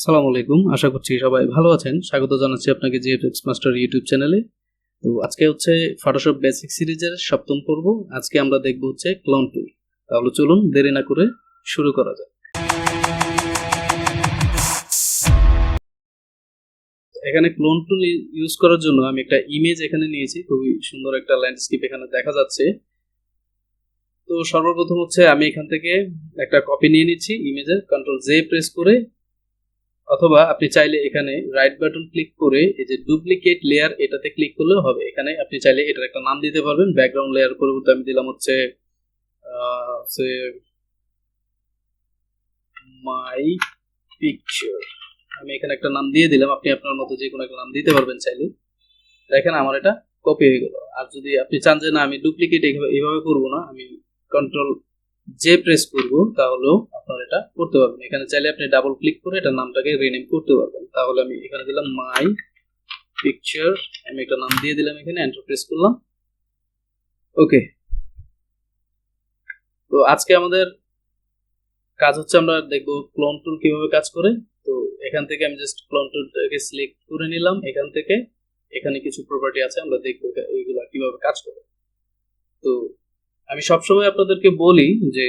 আসসালামু আলাইকুম, আশা করছি সবাই ভালো আছেন। স্বাগত জানাচ্ছি আপনাকে gfxmaster ইউটিউব চ্যানেলে। তো আজকে হচ্ছে ফটোশপ বেসিক সিরিজের সপ্তম পর্ব। আজকে আমরা দেখব হচ্ছে ক্লোন টুল। তাহলে চলুন দেরি না করে শুরু করা যাক। এখানে ক্লোন টুল ইউজ করার জন্য আমি একটা ইমেজ এখানে নিয়েছি, খুবই সুন্দর একটা ল্যান্ডস্কেপ এখানে দেখা যাচ্ছে। তো সর্বপ্রথম হচ্ছে আমি এখান থেকে একটা কপি নিয়ে নিচ্ছি ইমেজের, কন্ট্রোল জে প্রেস করে, অথবা আপনি চাইলে এখানে রাইট বাটন ক্লিক করে এই যে ডুপ্লিকেট লেয়ার এটাতে ক্লিক করলেও হবে। এখানে আপনি চাইলে এটার একটা নাম দিতে পারবেন। ব্যাকগ্রাউন্ড লেয়ার পরিবর্তে আমি দিলাম হচ্ছে মাই পিকচার। আমি এখানে একটা নাম দিয়ে দিলাম, আপনি আপনার মতো যে কোনো একটা নাম দিতে পারবেন চাইলে। দেখেন আমার এটা কপি হয়ে গেল। আর যদি আপনি চান যে না আমি ডুপ্লিকেট এইভাবে করবো না, আমি কন্ট্রোল জে প্রেস করব, তাহলেও আপনারা এটা করতে পারবেন। এখানে চাইলে আপনি ডাবল ক্লিক করে এটার নামটাকে রিনেম করতে পারবেন। তাহলে আমি এখানে দিলাম মাই পিকচার, আমি একটা নাম দিয়ে দিলাম, এখানে এন্টার প্রেস করলাম। ওকে, তো আজকে আমাদের কাজ হচ্ছে আমরা দেখবো ক্লোন টুল কিভাবে কাজ করে। তো এখান থেকে আমি জাস্ট ক্লোন টুলটাকে সিলেক্ট করে নিলাম। এখান থেকে এখানে কিছু প্রপার্টি আছে, আমরা দেখবো এইগুলা কিভাবে কাজ করে। তো আমি সবসময় আপনাদেরকে বলি যে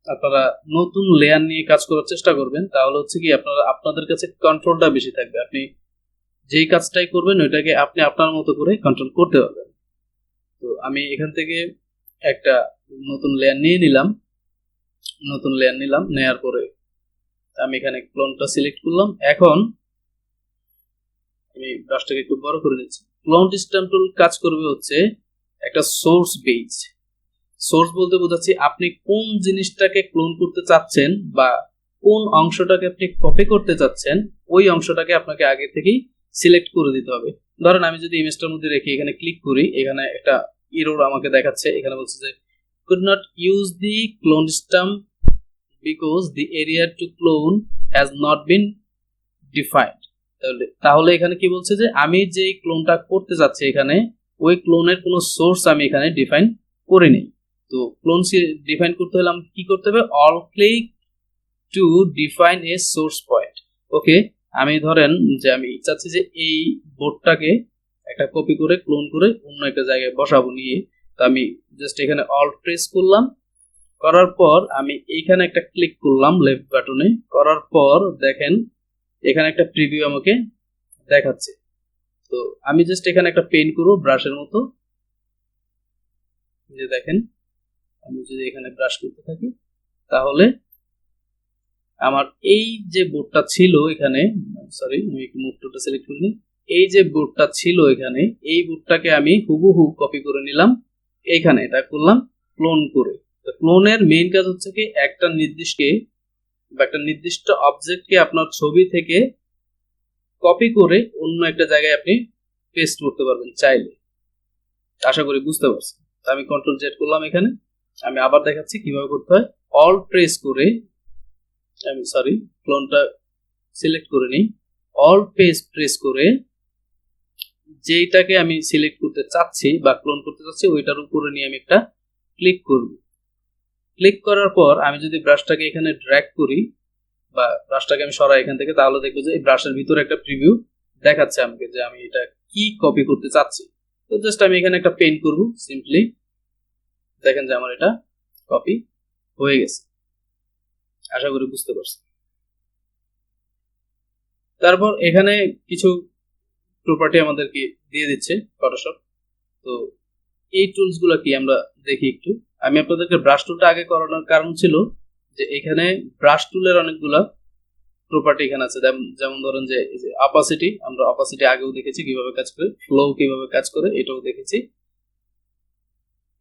আপনারা নতুন লেয়ার নিয়ে কাজ করার চেষ্টা করবেন, তাহলে হচ্ছে কি আপনাদের কাছে কন্ট্রোলটা বেশি থাকবে। আপনি যেই কাজটাই করবেন ওইটাকে আপনি আপনার মতো করে কন্ট্রোল করতে পারবেন। তো আমি এখান থেকে একটা নতুন লেয়ার নিলাম, নেয়ার পরে আমি এখানে ক্লোনটা সিলেক্ট করলাম। এখন আমি ব্রাশটাকে একটু বড় করে নিচ্ছি। ক্লোন স্ট্যাম্প টুল কাজ করবে হচ্ছে একটা সোর্স বেজ। সোর্স বলতে বোঝাচ্ছি আপনি কোন জিনিসটাকে ক্লোন করতে চাচ্ছেন বা কোন অংশটাকে আপনি কপি করতে চাচ্ছেন, ওই অংশটাকে আপনাকে আগে থেকেই সিলেক্ট করে দিতে হবে। ধরেন আমি যদি ইমেজটার মধ্যে রেখে এখানে ক্লিক করি, এখানে একটা এরর আমাকে দেখাচ্ছে। এখানে বলছে যে could not use the clone stamp because the area to clone has not been defined। তাহলে এখানে কি বলছে যে আমি যে ক্লোনটা করতে যাচ্ছি এখানে ওই ক্লোনের কোনো সোর্স আমি এখানে ডিফাইন করে নেই। তো ক্লোন ডিফাইন করতে হলে কি করতে হবে? All click to define a source point. Okay, আমি ধরেন যে আমি চাচ্ছি যে এই বোর্ডটাকে একটা কপি করে ক্লোন করে অন্য একটা জায়গায় বসাবো নিয়ে। তো আমি জাস্ট এখানে অল প্রেস করলাম, করার পর আমি এইখানে একটা ক্লিক করলাম লেফট বাটনে, করার পর দেখেন এখানে একটা প্রিভিউ আমাকে দেখাচ্ছে। তো আমি জাস্ট এখানে একটা পেইন্ট করব ব্রাশের মতো, যে দেখেন আমি যদি এখানে ব্রাশ করতে থাকি তাহলে আমার এই যে বোর্ডটা ছিল এখানে, সরি আমি একটু মুভ টুলটা সিলেক্ট করে নিই। এই যে বোর্ডটা ছিল এখানে, এই বোর্ডটাকে আমি হুবহু কপি করে নিলাম, এইখানে এটা করলাম ক্লোন করে। তো ক্লোনের মেইন কাজ হচ্ছে কি একটা নির্দিষ্ট অবজেক্টকে আপনার ছবি থেকে কপি করে অন্য একটা জায়গায় আপনি পেস্ট করতে পারবেন চাইলে। আশা করি বুঝতে পারছেন। আমি কন্ট্রোল জেড করলাম এখানে। আমি আবার দেখাচ্ছি কিভাবে করতে হয়। অল প্রেস করে আমি ক্লোনটা সিলেক্ট করে নিই। অল প্রেস করে যেইটাকে আমি সিলেক্ট করতে চাচ্ছি বা ক্লোন করতে চাচ্ছি ওইটার উপরে নিয়ে আমি একটা ক্লিক করব। ক্লিক করার পর আমি যদি ব্রাশটাকে এখানে ড্র্যাগ করি বা ব্রাশটাকে আমি সরাই এখান থেকে, তাহলে দেখবো যে এই ব্রাশের ভিতরে একটা প্রিভিউ দেখাচ্ছে আমাকে যে আমি এটা কি কপি করতে চাচ্ছি। তো জাস্ট আমি এখানে একটা পেইন্ট করব সিম্পলি, দেখেন যে আমার এটা কপি হয়ে গেছে। আশা করি বুঝতে পারছেন। তারপর এখানে কিছু প্রপার্টি আমাদেরকে দিয়ে দিচ্ছে ফটোশপ। তো এই টুলস গুলো কি আমরা দেখি একটু। আমি আপনাদেরকে ব্রাশ টুলটা আগে করানোর কারণ ছিল যে এখানে ব্রাশ টুলের অনেকগুলা প্রপার্টি এখানে আছে। যেমন ধরেন যে অপাসিটি, আমরা অপাসিটি আগেও দেখেছি কিভাবে কাজ করে, ফ্লো কিভাবে কাজ করে এটাও দেখেছি,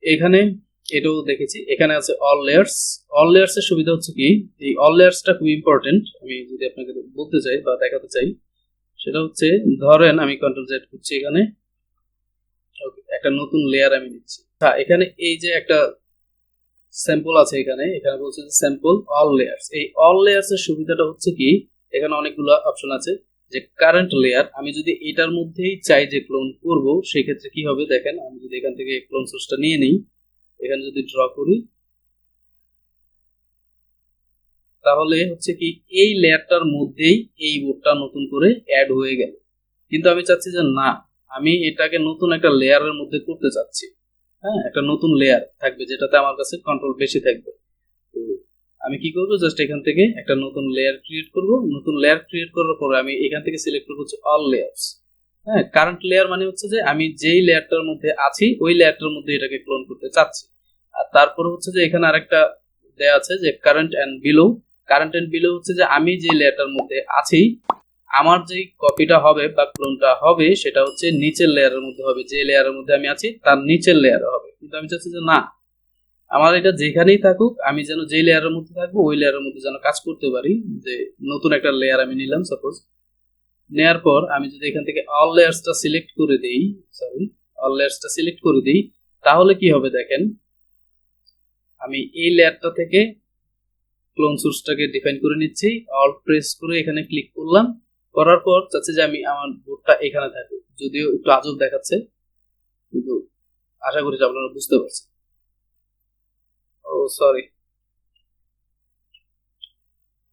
এখানে এটাও দেখেছি। এখানে আছে অল লেয়ার্স। অল লেয়ার্স এর সুবিধা হচ্ছে কি এই অল লেয়ার্সটা খুব ইম্পর্টেন্ট। আমি যদি আপনাকে বলতে চাই বা দেখাতে চাই, সেটা হচ্ছে ধরেন আমি কন্ট্রোল জেড করছি এখানে, একটা নতুন লেয়ার আমি নিচ্ছি। হ্যাঁ, এখানে এই যে একটা স্যাম্পল আছে, এখানে বলছে যে স্যাম্পল অল লেয়ার্স। এই অল লেয়ার্স এর সুবিধাটা হচ্ছে কি এখানে অনেকগুলো অপশন আছে। যে কারেন্ট লেয়ার আমি যদি এটার মধ্যেই চাই যে ক্লোন করব, সেই ক্ষেত্রে কি হবে দেখেন। আমি যদি এখান থেকে ক্লোন সোর্সটা নিয়ে নিই, এখানে যদি ড্র করি তাহলে হচ্ছে কি এই লেয়ারটার মধ্যেই এই বোর্ডটা নতুন করে অ্যাড হয়ে গেল। কিন্তু আমি চাচ্ছি যে না, আমি এটাকে নতুন একটা লেয়ারের মধ্যে করতে চাচ্ছি। হ্যাঁ, একটা নতুন লেয়ার থাকবে যেটাতে আমার কাছে কন্ট্রোল বেশি থাকবে। তো আমি কি করবো, জাস্ট এখান থেকে একটা নতুন লেয়ার ক্রিয়েট করব। নতুন লেয়ার ক্রিয়েট করার পরে আমি এখান থেকে সিলেক্ট করবো হচ্ছে অল লেয়ারস। হ্যাঁ, কারেন্ট লেয়ার মানে হচ্ছে যে আমি যেই লেয়ারটার মধ্যে আছি ওই লেয়ারটার মধ্যে এটাকে ক্লোন করতে চাচ্ছি। আর তারপর হচ্ছে যে এখানে আরেকটা দেয়া আছে যে current and below. Current and below হচ্ছে যে আমি যে লেয়ারটার মধ্যে আছি আমার যে কপিটা হবে বা ক্লোনটা হবে সেটা হচ্ছে নিচের লেয়ারের মধ্যে হবে, যে লেয়ারের মধ্যে আমি আছি তার নিচের লেয়ারে হবে। কিন্তু আমি চাচ্ছি যে না, আমার এটা যেখানেই থাকুক আমি যেন যে লেয়ারের মধ্যে থাকবো ওই লেয়ারের মধ্যে যেন কাজ করতে পারি। যে নতুন একটা লেয়ার আমি নিলাম সাপোজ, নেয়ার পর আমি যদি এখান থেকে অল লেয়ারসটা সিলেক্ট করে দেই, অল লেয়ারসটা সিলেক্ট করে দিই, তাহলে কি হবে দেখেন, আমি এই লেয়ারটা থেকে ক্লোন সোর্সটাকে ডিফাইন করে নিচ্ছি, অল প্রেস করে এখানে ক্লিক করলাম, করার পর চাচ্ছি যে আমি আমার বোর্ডটা এখানে থাকুক। যদিও একটু আজব দেখাচ্ছে কিন্তু আশা করি যে আপনারা বুঝতে পারছেন। ও সরি,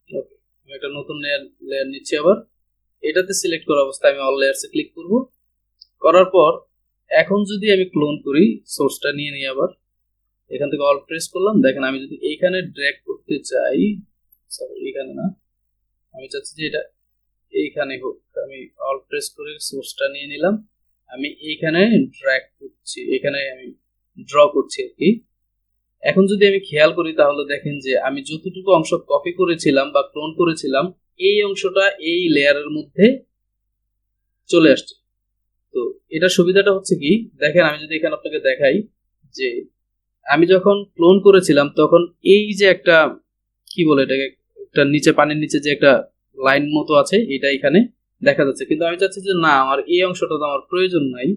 ওকে, আমি একটা নতুন লেয়ার নিচ্ছি আবার। এটাতে সিলেক্ট করা অবস্থায় আমি অল লেয়ারসে ক্লিক করব। করার পর এখন যদি আমি ক্লোন করি, সোর্সটা নিয়ে নিই আবার, এখান থেকে অল প্রেস করলাম, দেখেন আমি যদি এইখানে ড্র্যাগ করতে চাই, সরি এখানে না, আমি চাচ্ছি যে এটা এইখানে হোক। আমি অল প্রেস করে সোর্সটা নিয়ে নিলাম, আমি এইখানে ড্র্যাগ করছি, এখানে আমি ড্র করছি আর কি। এখন যদি আমি খেয়াল করি তাহলে দেখেন যে আমি যতটুকু অংশ কপি করেছিলাম বা ক্লোন করেছিলাম এই অংশটা এই লেয়ারের মধ্যে চলে আসছে। তো এটা সুবিধাটা হচ্ছে কি, দেখেন আমি যদি এখানে আপনাকে দেখাই যে আমি যখন ক্লোন করেছিলাম তখন এই যে একটা কি বলে এটাকে, একটা নিচে পানির নিচে যে একটা লাইন মতো আছে এটা এখানে দেখা যাচ্ছে। কিন্তু আমি চাচ্ছি যে না, আমার এই অংশটা তো আমার প্রয়োজন নাই,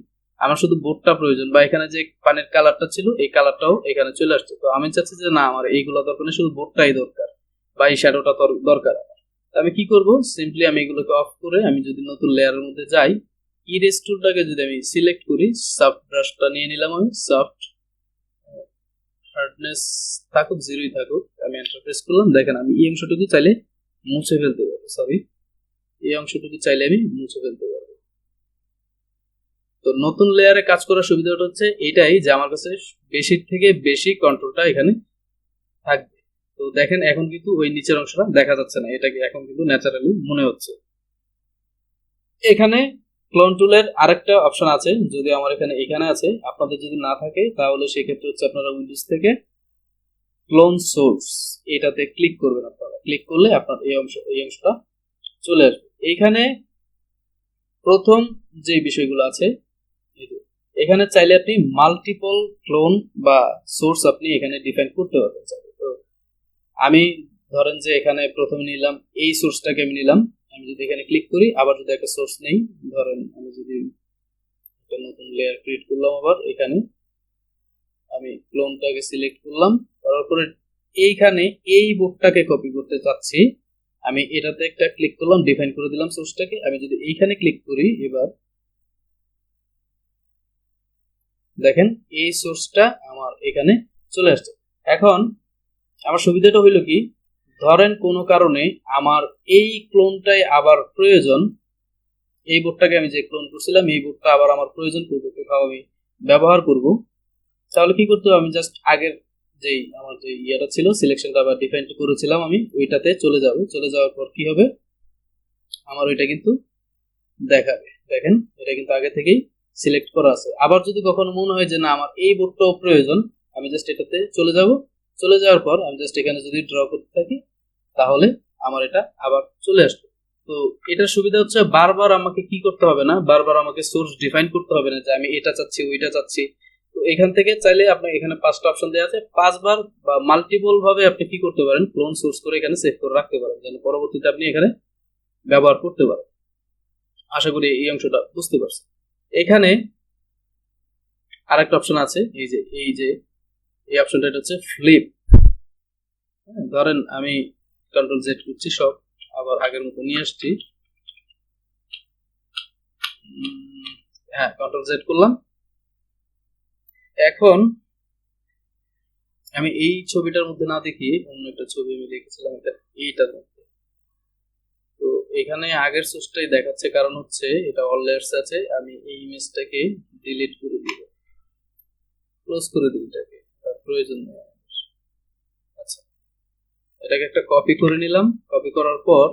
আমার শুধু বোর্ডটা প্রয়োজন, বা এখানে যে পানির কালারটা ছিল এই কালারটাও এখানে চলে আসছে। তো আমি চাচ্ছি যে না, আমার এইগুলো দরকার নেই, শুধু বোর্ডটাই দরকার বা এই শ্যাডোটা দরকার। আমি কি করব, সিম্পলি আমি এগুলোকে অফ করে আমি যদি নতুন লেয়ারের মধ্যে যাই, ইরেজ টুলটাকে যদি আমি সিলেক্ট করি, সফট ব্রাশটা নিয়ে নিলাম, আমি সফট হার্ডনেস থাকুক জিরোই থাকুক, আমি এন্টার প্রেস করলাম। দেখেন আমি এই অংশটুকু চাইলে মুছে ফেলতে পারবো, সরি এই অংশটুকু চাইলে আমি মুছে ফেলতে পারবো। তো নতুন লেয়ারে কাজ করার সুবিধাটা হচ্ছে এটাই যে আমার কাছে বেশির থেকে বেশি কন্ট্রোলটা এখানে থাকবে। তো দেখেন এখন কিন্তু ওই নিচের অংশটা দেখা যাচ্ছে না, এটাকে এখন কিন্তু ন্যাচারালি মনে হচ্ছে। এখানে ক্লোন টুলের আরেকটা অপশন আছে, যদি আমার এখানে আছে, আপনাদের যদি না থাকে তাহলে সেক্ষেত্রে হচ্ছে আপনারা উইন্ডোজ থেকে ক্লোন সোর্স এটাতে ক্লিক করবেন। আপনারা ক্লিক করলে আপনার এই অংশটা চলে আসবে। এইখানে প্রথম যে বিষয়গুলো আছে, এখানে চাইলে আপনি মাল্টিপল ক্লোন বা সোর্স আপনি এখানে ডিফাইন করতে পারবেন। তো আমি ধরেন যে এখানে প্রথমে নিলাম এই সোর্সটাকে, আমি নিলাম, আমি যদি এখানে ক্লিক করি আবার যদি একটা সোর্স নেই, ধরেন আমি যদি একটা নতুন লেয়ার ক্রিয়েট করলাম, আবার এখানে আমি ক্লোনটাকে সিলেক্ট করলাম, করার পরে এইখানে এই বোর্ডটাকে কপি করতে চাচ্ছি, আমি এটাতে একটা ক্লিক করলাম, ডিফাইন করে দিলাম সোর্সটাকে। আমি যদি এইখানে ক্লিক করি এবার দেখেন এই সোর্সটা আমার এখানে চলে আসছে। এখন আমার সুবিধাটা হইলো কি, ধরেন কোনো কারণে আমার এই ক্লোনটাই আবার প্রয়োজন, এই বোর্ডটাকে আমি যে ক্লোন করছিলাম এই বোর্ডটা আবার আমার প্রয়োজন পড়বে, কোথাও আমি ব্যবহার করব, তাহলে কি করতে হবে, আমি জাস্ট আগের যেই আমার যে ইয়েটা ছিল সিলেকশনটা বা ডিফাইন করেছিলাম আমি ওইটাতে চলে যাব। চলে যাওয়ার পর কি হবে, আমার ওইটা কিন্তু দেখাবে। দেখেন এটা কিন্তু আগে থেকেই সিলেক্ট করা আছে। আবার যদি কখনো মনে হয় যে না আমার এই বোর্ডটাও প্রয়োজন, আমি জাস্ট এটাতে চলে যাব। চলে যাওয়ার পর আমি জাস্ট এখানে যদি ড্র করতে থাকি তাহলে আমার এটা আবার চলে আসবে। তো এটার সুবিধা হচ্ছে বারবার আমাকে কি করতে হবে না, বারবার আমাকে সোর্স ডিফাইন করতে হবে না যে আমি এটা চাচ্ছি ওইটা চাচ্ছি। তো এখান থেকে চাইলে আপনি এখানে 5টা অপশন দেওয়া আছে, 5বার বা মাল্টিপল ভাবে আপনি কি করতে পারেন, ক্লোন সোর্স করে এখানে সেভ করে রাখতে পারেন, যেন পরবর্তীতে আপনি এখানে ব্যবহার করতে পারেন। আশা করি এই অংশটা বুঝতে পারছেন। এখানে আরেকটা অপশন আছে, এই যে এই অপশনটা, এটা হচ্ছে ফ্লিপ। ধরেন আমি কন্ট্রোল জেড করছি, সব আবার আগের মতো নিয়ে আসছি, হ্যাঁ কন্ট্রোল জেড করলাম। এখন আমি এই ছবিটার মধ্যে না দেখিয়ে অন্য একটা ছবি আমি রেখেছিলাম এইটার মধ্যে। তো এখানে আগের সোর্সটাই দেখাচ্ছে, কারণ হচ্ছে এটা অল লেয়ার্স আছে। আমি এই ইমেজটাকে ডিলিট করে দিব, ক্লোজ করে দিই, এটাকে প্রয়োজন নেই। আচ্ছা, এটাকে একটা কপি করে নিলাম। কপি করার পর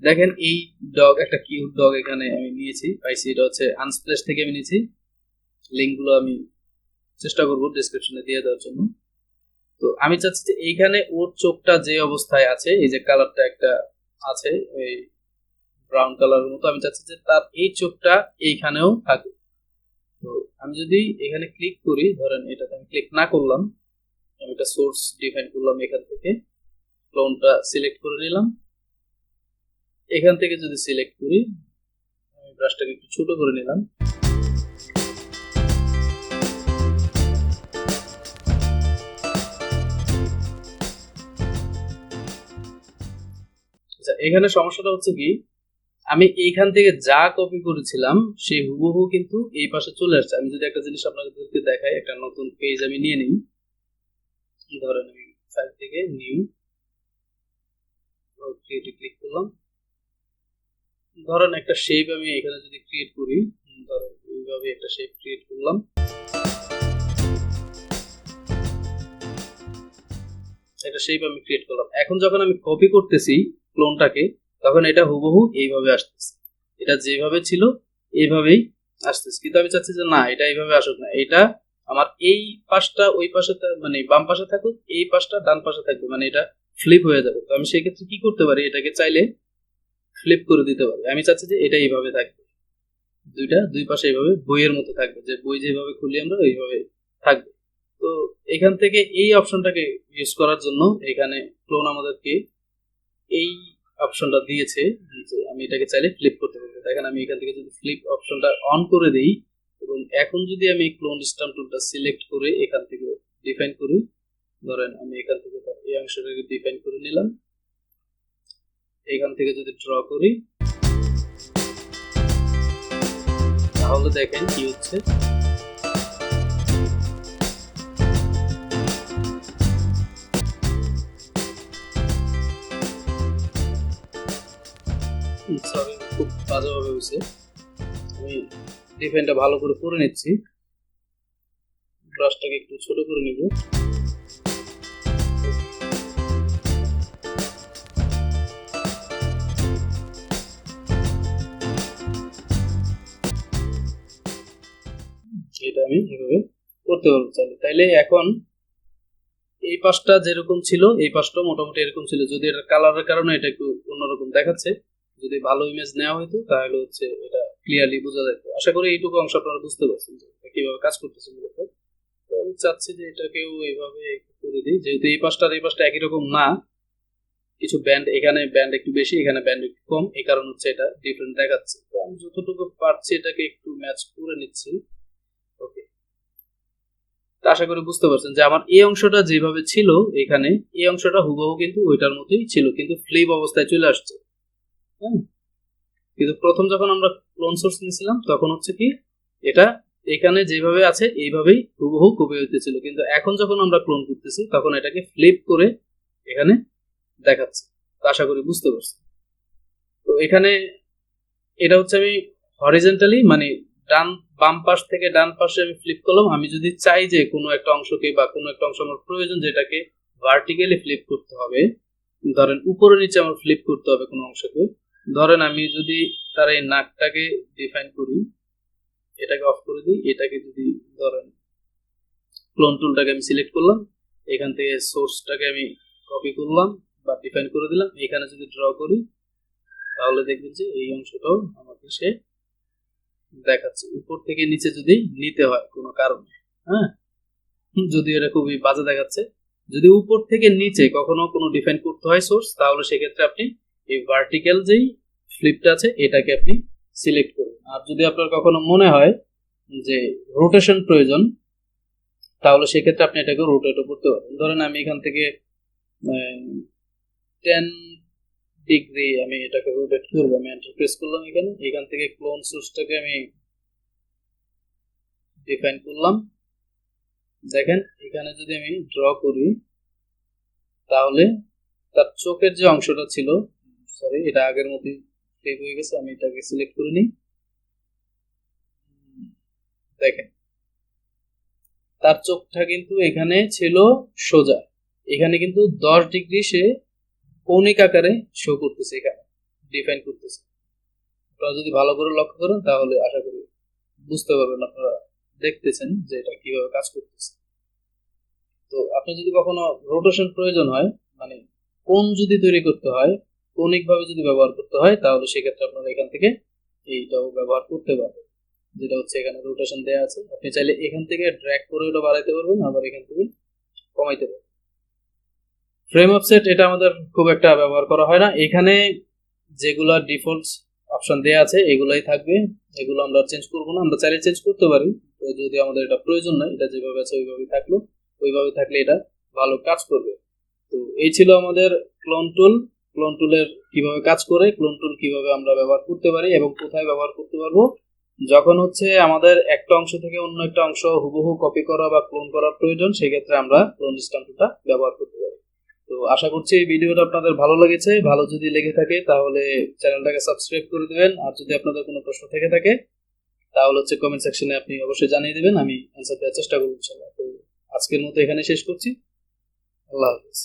দেখেন এই ডগ, একটা কিউট ডগ এখানে আমি নিয়েছি, পাইছি। এটা হচ্ছে আনস্প্লেশ থেকে আমি নিয়েছি। লিঙ্কগুলো আমি চেষ্টা করবো ডেসক্রিপশনে দিয়ে দেওয়ার জন্য। তো আমি চাচ্ছি যে এইখানে ওর চোখটা যে অবস্থায় আছে, এই যে কালারটা একটা আছে এই ব্রাউন কালারের মতো, আমি চাচ্ছি যে তার এই চোখটা এইখানেও থাকে। তো আমি যদি এখানে ক্লিক করি, ধরেন এটাতে আমি ক্লিক না করলাম, আমি একটা সোর্স ডিফাইন করলাম, এখান থেকে ক্লোনটা সিলেক্ট করে নিলাম। এখান থেকে যদি সিলেক্ট করি, আমি ব্রাশটাকে একটু ছোট করে নিলাম। আচ্ছা, এখানে সমস্যাটা হচ্ছে কি, আমি এইখান থেকে যা কপি করেছিলাম সেই হুবহু কিন্তু এই পাশে চলে আসছে। আমি যদি একটা জিনিস আপনাদেরকে দেখাই, একটা নতুন পেজ আমি নিয়ে নিই, ধরেন আমি ফাইল থেকে নিউ ক্রিয়েটে ক্লিক করলাম। ধরেন একটা শেপ আমি এখানে যদি ক্রিয়েট করি, ধরেন এইভাবে একটা শেপ ক্রিয়েট করলাম, একটা শেপ আমি ক্রিয়েট করলাম। এখন যখন আমি কপি করতেছি ক্লোনটাকে, তখন এটা হুবহু এইভাবে আসতেছে। এটা যেভাবে ছিল এইভাবেই আসতেছে, কিন্তু আমি চাচ্ছি যে না, এটা এইভাবে আসুক না, এটা আমার এই পাশটা ওই পাশে, মানে বাম পাশে থাকুক, এই পাশটা ডান পাশে থাকবে, মানে এটা ফ্লিপ হয়ে যাবে। তো আমি সেই ক্ষেত্রে কি করতে পারি, এটাকে চাইলে ফ্লিপ করে দিতে পারি। আমি চাচ্ছি যে এটা এইভাবে থাকবে, দুই পাশে এইভাবে বইয়ের মতো থাকবে, যে বই যেভাবে খুলি আমরা ওইভাবে থাকবে। তো এখান থেকে এই অপশনটাকে ইউজ করার জন্য এখানে ক্লোন আমাদেরকে এই অপশনটা দিয়েছে, যে আমি এটাকে চাইলে ফ্লিপ করতে পারবো। দেখেন আমি এখান থেকে যদি ফ্লিপ অপশনটা অন করে দেই, এবং এখন যদি আমি ক্লোন স্ট্যাম্প টুলটা সিলেক্ট করে এখান থেকে ডিফাইন করি, ধরেন আমি এখান থেকে এই অংশটাকে ডিফাইন করে নিলাম, এখান থেকে যদি ড্র করি, তাহলে দেখেন কি হচ্ছে। সরি, খুব বাজেভাবে হয়েছে। আমি ডিফাইনটা ভালো করে করে নিচ্ছি, ব্রাশটাকে একটু ছোট করে নিব। এটা আমি এভাবে করতে পারবো চাইলে। তাইলে এখন এই পাশটা যেরকম ছিল এই পাশটা মোটামুটি এরকম ছিল, যদি এটা কালারের কারণে এটা একটু অন্যরকম দেখাচ্ছে। যদি ভালো ইমেজ নেওয়া হতো তাহলে হচ্ছে এটা ক্লিয়ারলি বোঝা যেত। আশা করি এইটুকু অংশ আপনারা বুঝতে পারছেন যে কিভাবে কাজ করতেছে মূলত। তো আমি চাচ্ছি যে এটাকেও এইভাবে করে দিই, যেহেতু এই পাশটা আর এই পাশটা একই রকম না, কিছু ব্যান্ড, এখানে ব্যান্ড একটু বেশি, এখানে ব্যান্ড একটু কম, এই কারণ হচ্ছে এটা ডিফারেন্ট দেখাচ্ছে। তো আমি যতটুকু পারছি এটাকে একটু ম্যাচ করে নিচ্ছি। ওকে, আশা করি বুঝতে পারছেন যে আমার এই অংশটা যেভাবে ছিল এখানে, এই অংশটা হুবহু কিন্তু ওইটার মতোই ছিল, কিন্তু ফ্লিপ অবস্থায় চলে আসছে। হ্যাঁ, কিন্তু প্রথম যখন আমরা ক্লোন সোর্স নিয়েছিলাম তখন হচ্ছে কি, এটা এখানে যেভাবে আছে এইভাবেই হুবহু কপি হইতেছিল, কিন্তু এখন যখন আমরা ক্লোন করতেছি তখন এটাকে ফ্লিপ করে এখানে দেখাচ্ছে। তো আশা করি বুঝতে পারছি। তো এখানে এটা হচ্ছে আমি হরিজন্টালি, মানে ডান বাম পাশ থেকে ডান পাশে আমি ফ্লিপ করলাম। আমি যদি চাই যে কোনো একটা অংশকে বা কোনো একটা অংশ আমার প্রয়োজন যেটাকে ভার্টিক্যালি ফ্লিপ করতে হবে, ধরেন উপরে নিচে আমার ফ্লিপ করতে হবে কোনো অংশকে, ধরেন আমি যদি তার এই নাকটাকে ডিফাইন করি, এটাকে অফ করে দিই, এটাকে যদি ধরেন ক্লোন টুলটাকে আমি সিলেক্ট করলাম, এখান থেকে সোর্সটাকে আমি কপি করলাম বা ডিফাইন করে দিলাম, এখানে যদি ড্র করি তাহলে দেখবেন যে এই অংশটাও আমাকে সে দেখাচ্ছে। উপর থেকে নিচে যদি নিতে হয় কোনো কারণে, হ্যাঁ, যদি এটা খুবই বাজে দেখাচ্ছে, যদি উপর থেকে নিচে কখনো কোনো ডিফাইন করতে হয় সোর্স, তাহলে সেক্ষেত্রে আপনি এই ভার্টিক্যাল যেই ফ্লিপটা আছে এটাকে আপনি সিলেক্ট করুন। আর যদি আপনার কখনো মনে হয় যে রোটেশন প্রয়োজন, তাহলে সেক্ষেত্রে আপনি এটাকে রোটেটও করতে পারেন। ধরেন আমি এখান থেকে 10 ডিগ্রি আমি এটাকে রোটেট করবো, আমি এন্টার প্রেস করলাম, এখান থেকে ক্লোন সোর্সটাকে আমি ডিফাইন করলাম, দেখেন এখানে যদি আমি ড্র করি তাহলে তার চোখের যে অংশটা ছিল, সরি এটা আগের মতোই সেভ হয়ে গেছে, আমি এটাকে সিলেক্ট করে নিই। দেখেন তার চোখটা কিন্তু এখানে ছিল সোজা, এখানে কিন্তু 10 ডিগ্রি সে কৌণিক আকারে শো করতেছে, এখানে ডিফাইন করতেছে। আপনারা যদি ভালো করে লক্ষ্য করেন তাহলে আশা করি বুঝতে পারবেন, আপনারা দেখতেছেন যে এটা কিভাবে কাজ করতেছে। তো আপনি যদি কখনো রোটেশন প্রয়োজন হয়, মানে কোণ যদি তৈরি করতে হয়, কৌণিক ভাবে যদি ব্যবহার করতে হয়, তাহলে সেক্ষেত্রে আপনারা এখান থেকে এইটাও ব্যবহার করতে পারবেন, যেটা হচ্ছে এখানে রোটেশন দেওয়া আছে। আপনি চাইলে এখান থেকে ড্র্যাগ করে ওটা বাড়াইতে পারবেন, আবার এখান থেকে কমাইতে পারবেন। ফ্রেম অফসেট এটা আমাদের খুব একটা ব্যবহার করা হয় না, এখানে যেগুলা ডিফল্ট অপশন দেওয়া আছে এগুলাই থাকবে, এগুলো আমরা চেঞ্জ করবো না। আমরা চাইলে চেঞ্জ করতে পারি, তো যদি আমাদের এটা প্রয়োজন নয়, এটা যেভাবে আছে ওইভাবেই থাকলো, ওইভাবে থাকলে এটা ভালো কাজ করবে। তো এই ছিল আমাদের ক্লোন টুল। ক্লোন টুলের কিভাবে কাজ করে, ক্লোন টুল কিভাবে আমরা ব্যবহার করতে পারি এবং কোথায় ব্যবহার করতে পারবো, যখন হচ্ছে আমাদের একটা অংশ থেকে অন্য একটা অংশ হুবহু কপি করা বা ক্লোন করার প্রয়োজন, সেক্ষেত্রে আমরা ক্লোন স্ট্যাম্প টুলটা ব্যবহার করতে পারি। তো আশা করছি এই ভিডিওটা আপনাদের ভালো লেগেছে। ভালো যদি লেগে থাকে তাহলে চ্যানেলটাকে সাবস্ক্রাইব করে দিবেন, আর যদি আপনাদের কোনো প্রশ্ন থেকে থাকে তাহলে হচ্ছে কমেন্ট সেকশনে আপনি অবশ্যই জানিয়ে দিবেন, আমি অ্যান্সার দেওয়ার চেষ্টা করব ইনশাআল্লাহ। তো আজকের মতো এখানে শেষ করছি। আল্লাহ হাফেজ।